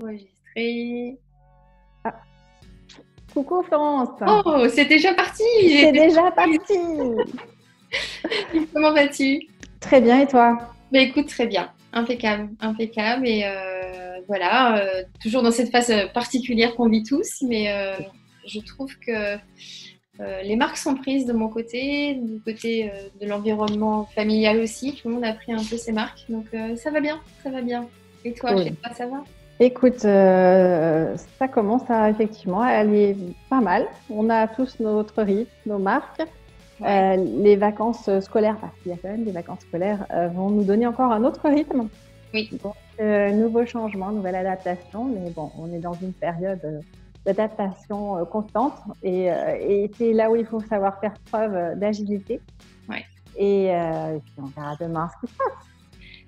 Enregistré. Ah. Coucou Florence. Oh, c'est déjà parti. C'est déjà parti. Comment vas-tu? Très bien, et toi? Écoute, très bien. Impeccable, impeccable. Et voilà, toujours dans cette phase particulière qu'on vit tous, mais je trouve que les marques sont prises de mon côté, du côté de l'environnement familial aussi. Tout le monde a pris un peu ses marques, donc ça va bien, ça va bien. Et toi, Cool. chez toi, ça va? Écoute, ça commence à effectivement aller pas mal. On a tous notre rythme, nos marques. Ouais. Les vacances scolaires, parce qu'il y a quand même des vacances scolaires, vont nous donner encore un autre rythme. Oui. Donc, nouveau changement, nouvelle adaptation. Mais bon, on est dans une période d'adaptation constante et c'est là où il faut savoir faire preuve d'agilité. Ouais. Et puis on verra demain ce qui se passe.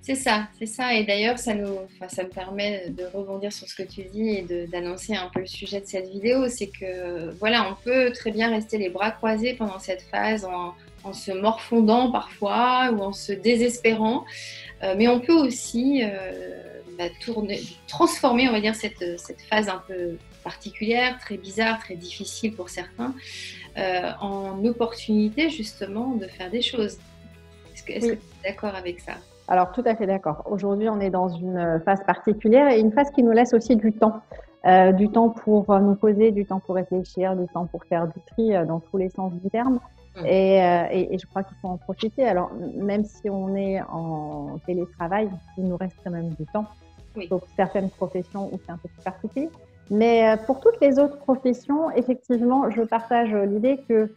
C'est ça, c'est ça. Et d'ailleurs, ça me permet de rebondir sur ce que tu dis et d'annoncer un peu le sujet de cette vidéo. C'est que, voilà, on peut très bien rester les bras croisés pendant cette phase en se morfondant parfois ou en se désespérant. Mais on peut aussi transformer, on va dire, cette phase un peu particulière, très bizarre, très difficile pour certains, en opportunité justement de faire des choses. Est-ce que tu es d'accord avec ça? Alors, tout à fait d'accord. Aujourd'hui, on est dans une phase particulière et une phase qui nous laisse aussi du temps. Du temps pour nous poser, du temps pour réfléchir, du temps pour faire du tri dans tous les sens du terme. Et je crois qu'il faut en profiter. Alors, même si on est en télétravail, il nous reste quand même du temps. Oui. Pour certaines professions où c'est un peu plus particulier. Mais pour toutes les autres professions, effectivement, je partage l'idée que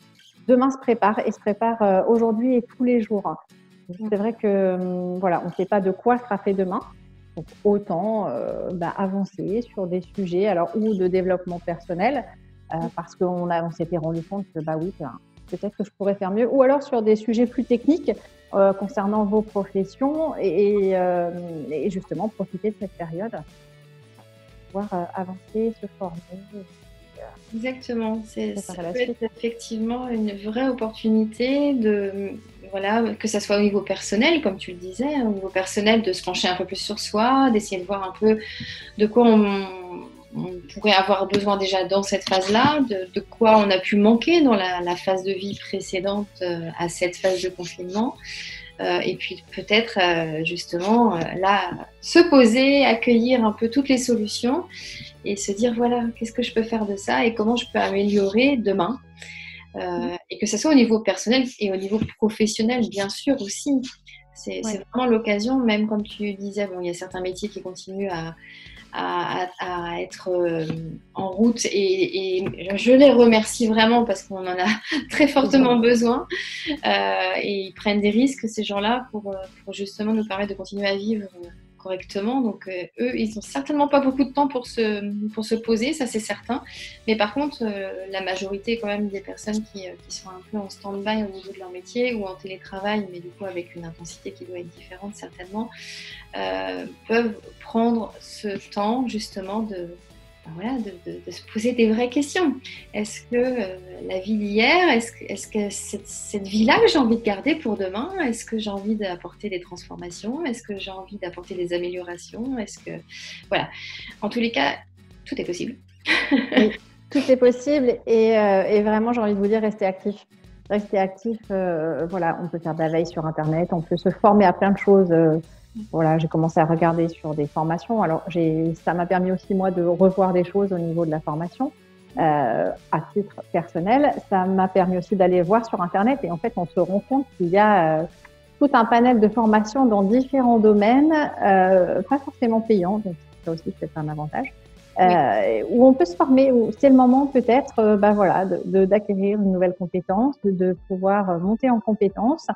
demain se prépare et se prépare aujourd'hui et tous les jours. C'est vrai que voilà, on ne sait pas de quoi sera fait demain. Donc autant avancer sur des sujets ou de développement personnel parce qu'on s'était rendu compte que peut-être que je pourrais faire mieux, ou alors sur des sujets plus techniques concernant vos professions et justement profiter de cette période pour pouvoir avancer, se former. Exactement, ça peut être effectivement une vraie opportunité que ça soit au niveau personnel, comme tu le disais, au niveau personnel, de se pencher un peu plus sur soi, d'essayer de voir un peu de quoi on pourrait avoir besoin déjà dans cette phase-là, de quoi on a pu manquer dans la phase de vie précédente à cette phase de confinement. Et puis peut-être justement là, se poser, accueillir un peu toutes les solutions et se dire voilà, qu'est-ce que je peux faire de ça et comment je peux améliorer demain. Et que ce soit au niveau personnel et au niveau professionnel, bien sûr aussi. C'est vraiment l'occasion, même comme tu disais, il y a certains métiers qui continuent à être en route et je les remercie vraiment parce qu'on en a très fortement besoin et ils prennent des risques, ces gens-là, pour justement nous permettre de continuer à vivre correctement. Donc eux, ils n'ont certainement pas beaucoup de temps pour se poser, ça c'est certain. Mais par contre, la majorité quand même des personnes qui sont un peu en stand-by au niveau de leur métier ou en télétravail, mais du coup avec une intensité qui doit être différente certainement, peuvent prendre ce temps justement de se poser des vraies questions. Est-ce que la vie d'hier, est-ce que cette vie-là que j'ai envie de garder pour demain, est-ce que j'ai envie d'apporter des transformations, est-ce que j'ai envie d'apporter des améliorations, voilà. En tous les cas, tout est possible. Oui, tout est possible et vraiment j'ai envie de vous dire restez actifs. Restez actifs, voilà, on peut faire de la veille sur Internet, on peut se former à plein de choses. Voilà, j'ai commencé à regarder sur des formations. Alors, ça m'a permis aussi, moi, de revoir des choses au niveau de la formation à titre personnel. Ça m'a permis aussi d'aller voir sur Internet et en fait, on se rend compte qu'il y a tout un panel de formations dans différents domaines, pas forcément payants, donc ça aussi, c'est un avantage, où on peut se former, où c'est le moment peut-être d'acquérir une nouvelle compétence, de pouvoir monter en compétence.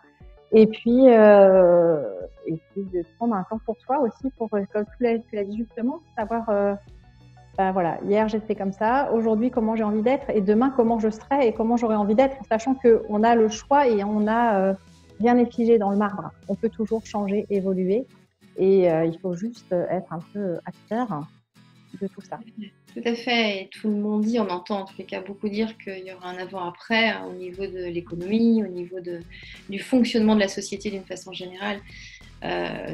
Et puis de prendre un temps pour soi aussi, pour, comme tu l'as dit justement, savoir, hier j'ai fait comme ça, aujourd'hui comment j'ai envie d'être et demain comment je serai et comment j'aurai envie d'être, sachant qu'on a le choix et on a rien n'est figé dans le marbre. On peut toujours changer, évoluer et il faut juste être un peu acteur de tout ça. Tout à fait, et tout le monde dit, on entend en tous les cas beaucoup dire qu'il y aura un avant-après au niveau de l'économie, au niveau du fonctionnement de la société d'une façon générale.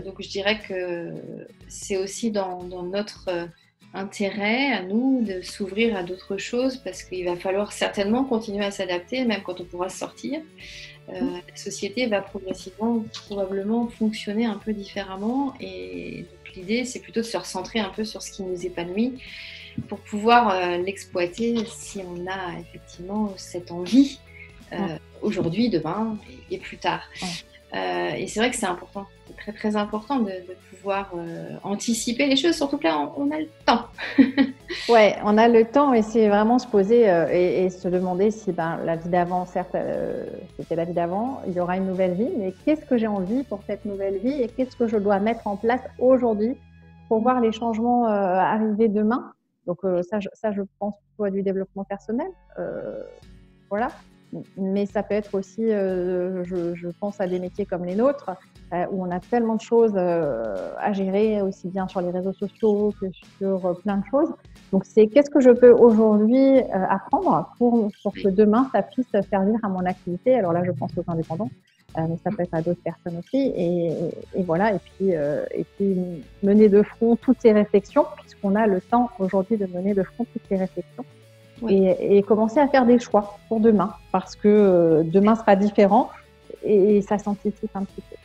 Donc je dirais que c'est aussi dans notre intérêt à nous de s'ouvrir à d'autres choses parce qu'il va falloir certainement continuer à s'adapter, même quand on pourra sortir. La société va progressivement, probablement fonctionner un peu différemment et donc l'idée c'est plutôt de se recentrer un peu sur ce qui nous épanouit pour pouvoir l'exploiter si on a effectivement cette envie aujourd'hui, demain et plus tard. Et c'est vrai que c'est important, c'est très très important de pouvoir anticiper les choses, surtout que là on a le temps. Ouais, on a le temps et c'est vraiment se poser et se demander si la vie d'avant, certes, c'était la vie d'avant, il y aura une nouvelle vie, mais qu'est-ce que j'ai envie pour cette nouvelle vie et qu'est-ce que je dois mettre en place aujourd'hui pour voir les changements arriver demain. Donc ça, je pense plutôt à du développement personnel. Voilà. Mais ça peut être aussi, je pense à des métiers comme les nôtres, où on a tellement de choses à gérer, aussi bien sur les réseaux sociaux que sur plein de choses. Donc, c'est qu'est-ce que je peux aujourd'hui apprendre pour que demain, ça puisse servir à mon activité. Alors là, je pense aux indépendants, mais ça peut être à d'autres personnes aussi. Et voilà, et puis mener de front toutes ces réflexions, puisqu'on a le temps aujourd'hui de mener de front toutes ces réflexions. Oui. Et commencer à faire des choix pour demain, parce que demain sera différent et ça s'anticipe un petit peu.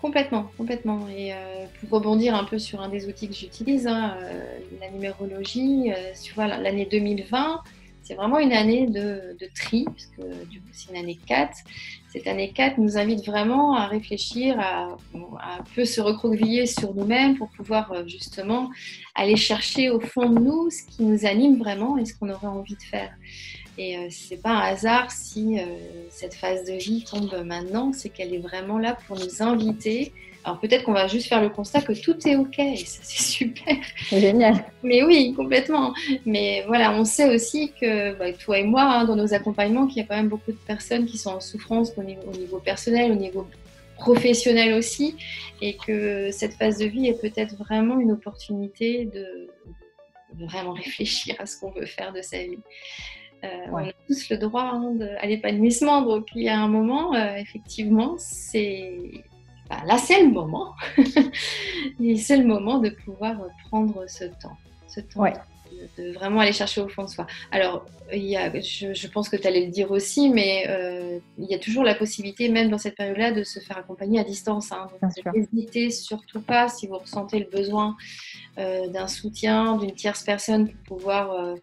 Complètement, complètement. Et pour rebondir un peu sur un des outils que j'utilise, la numérologie, tu vois, l'année 2020, c'est vraiment une année de tri, parce que du coup c'est une année 4. Cette année 4 nous invite vraiment à réfléchir, à un peu se recroqueviller sur nous-mêmes pour pouvoir justement aller chercher au fond de nous ce qui nous anime vraiment et ce qu'on aurait envie de faire. Et c'est pas un hasard si cette phase de vie tombe maintenant, c'est qu'elle est vraiment là pour nous inviter. Alors peut-être qu'on va juste faire le constat que tout est ok, et ça c'est super. C'est génial. Mais oui, complètement. Mais voilà, on sait aussi que toi et moi, dans nos accompagnements, qu'il y a quand même beaucoup de personnes qui sont en souffrance au niveau personnel, au niveau professionnel aussi, et que cette phase de vie est peut-être vraiment une opportunité de vraiment réfléchir à ce qu'on veut faire de sa vie. On a tous le droit à l'épanouissement, donc il y a un moment, effectivement, là c'est le moment, et c'est le moment de pouvoir prendre ce temps de vraiment aller chercher au fond de soi. Alors, je pense que tu allais le dire aussi, mais il y a toujours la possibilité, même dans cette période-là, de se faire accompagner à distance. Donc, n'hésitez surtout pas, si vous ressentez le besoin d'un soutien, d'une tierce personne pour pouvoir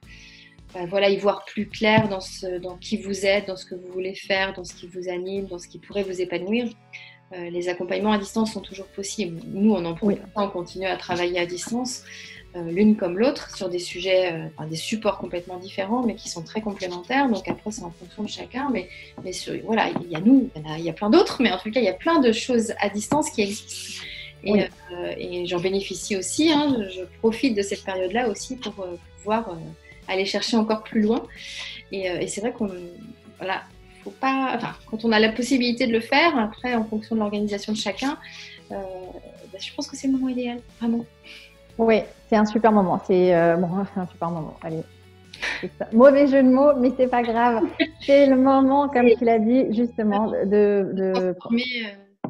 y voir plus clair dans qui vous êtes, dans ce que vous voulez faire, dans ce qui vous anime, dans ce qui pourrait vous épanouir. Les accompagnements à distance sont toujours possibles. Nous, on en profite, on continue à travailler à distance, l'une comme l'autre, sur des sujets, des supports complètement différents, mais qui sont très complémentaires. Donc après, c'est en fonction de chacun. Mais voilà, il y a nous, il y a plein d'autres, mais en tout cas, il y a plein de choses à distance qui existent. Et j'en bénéficie aussi. Je profite de cette période-là aussi pour pouvoir aller chercher encore plus loin. Et c'est vrai faut pas, quand on a la possibilité de le faire, après, en fonction de l'organisation de chacun, je pense que c'est le moment idéal, vraiment. Oui, c'est un super moment. C'est un super moment. Allez. Mauvais jeu de mots, mais c'est pas grave. C'est le moment, comme tu l'as dit, justement, de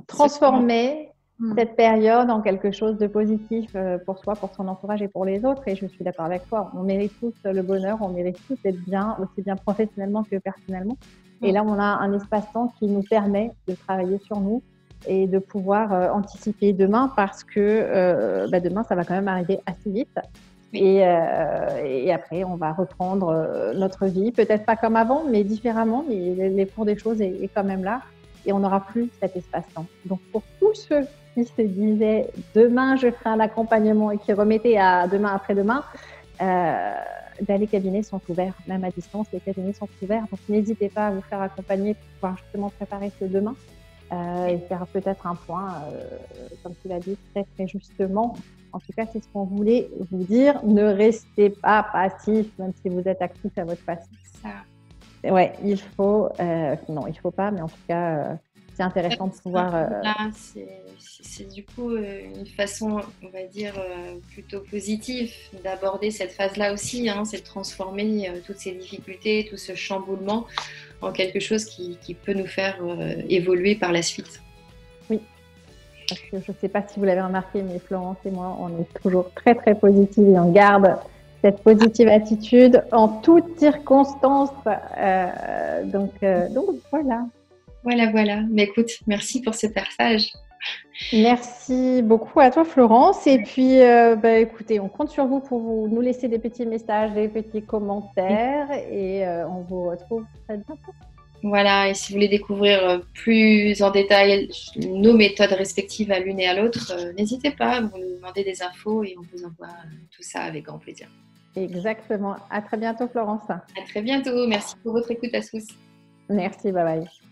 transformer cette période en quelque chose de positif pour soi, pour son entourage et pour les autres. Et je suis d'accord avec toi. On mérite tous le bonheur, on mérite tous d'être bien, aussi bien professionnellement que personnellement. Et là, on a un espace-temps qui nous permet de travailler sur nous et de pouvoir anticiper demain, parce que demain, ça va quand même arriver assez vite. Et après, on va reprendre notre vie, peut-être pas comme avant, mais différemment, mais les cours des choses est quand même là, et on n'aura plus cet espace-temps. Donc, pour tous ceux qui se disaient « demain, je ferai un accompagnement » et qui remettaient à demain après-demain, les cabinets sont ouverts, même à distance, les cabinets sont ouverts. Donc, n'hésitez pas à vous faire accompagner pour pouvoir justement préparer ce demain et faire peut-être un point, comme tu l'as dit, très, très justement. En tout cas, c'est ce qu'on voulait vous dire. Ne restez pas passif, même si vous êtes actif à votre façon. Ouais, il faut. Non, il ne faut pas, mais en tout cas, c'est intéressant de pouvoir. Là, c'est du coup une façon, on va dire, plutôt positive d'aborder cette phase-là aussi. C'est de transformer toutes ces difficultés, tout ce chamboulement en quelque chose qui peut nous faire évoluer par la suite. Oui. Parce que je ne sais pas si vous l'avez remarqué, mais Florence et moi, on est toujours très, très positive et on garde cette positive attitude en toutes circonstances. Donc voilà. Voilà. Mais écoute, merci pour ce partage. Merci beaucoup à toi, Florence. Et puis, écoutez, on compte sur vous pour nous laisser des petits messages, des petits commentaires. Et on vous retrouve très bientôt. Voilà, et si vous voulez découvrir plus en détail nos méthodes respectives à l'une et à l'autre, n'hésitez pas, vous nous demandez des infos et on vous envoie tout ça avec grand plaisir. Exactement. À très bientôt, Florence. À très bientôt. Merci pour votre écoute à tous. Merci, bye bye.